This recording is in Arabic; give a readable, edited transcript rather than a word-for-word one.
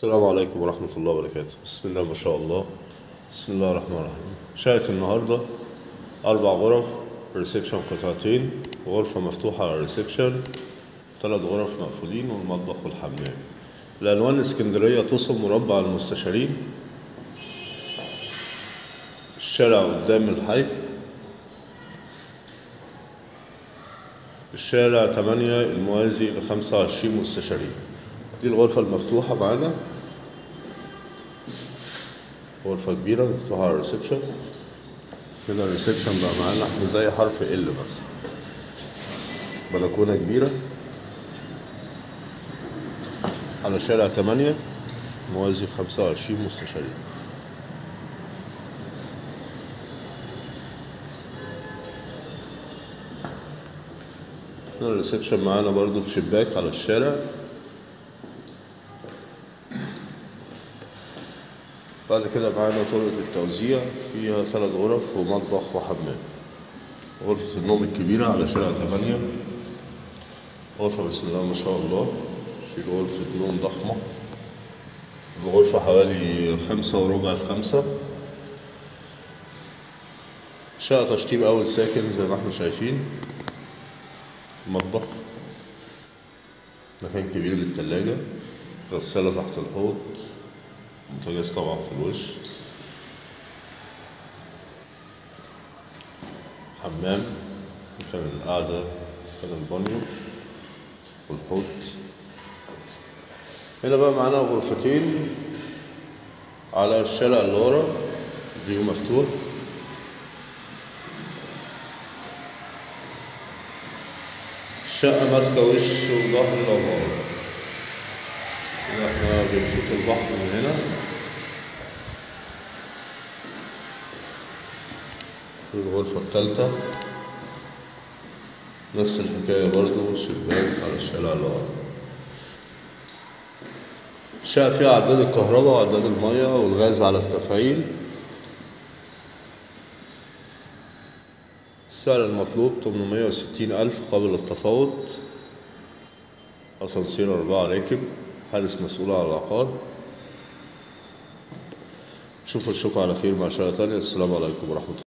السلام عليكم ورحمة الله وبركاته. بسم الله ما شاء الله. بسم الله الرحمن الرحيم. شقة النهاردة 4 غرف، ريسبشن قطعتين، غرفة مفتوحة على الريسبشن، 3 غرف مقفولين والمطبخ والحمام. العنوان اسكندرية توصل مربع المستشارين، الشارع قدام الحي، الشارع 8 الموازي ل25 مستشارين. دي الغرفة المفتوحة معانا، غرفة كبيرة مفتوحة على الريسبشن. كده الريسبشن بقى معانا احنا زي حرف ال بس. بلكونة كبيرة على شارع 8 موازي 25 مستشارين. هنا الريسبشن معانا برضو بشباك على الشارع. بعد كده معانا طرقة التوزيع فيها 3 غرف ومطبخ وحمام. غرفة النوم الكبيرة على شارع 8، غرفة بسم الله ما شاء الله، شيل غرفة نوم ضخمة. الغرفة حوالي 5 وربع في 5. شقة تشطيب أول ساكن زي ما احنا شايفين. مطبخ، مكان كبير للتلاجة، غسالة تحت الحوض، بوتاجاز طبعا في الوش، حمام، مكان القعدة، مكان البانيو والحوض. هنا بقى معانا غرفتين على الشارع اللي ورا، فيو مفتوح. الشقة ماسكة وش وظهر العمارة. هنا احنا بنشوف البحر من هنا. الغرفة التالتة نفس الحكاية برضو، شباك على الشارع اللي ورا. الشقة فيها عداد الكهرباء وعداد المية والغاز على التفعيل. السعر المطلوب 860,000 قابل للتفاوض. أسانسير 4 راكب، حارس مسؤول على العقار. شوفوا الشقة على خير مع شقة تانية. السلام عليكم ورحمة الله.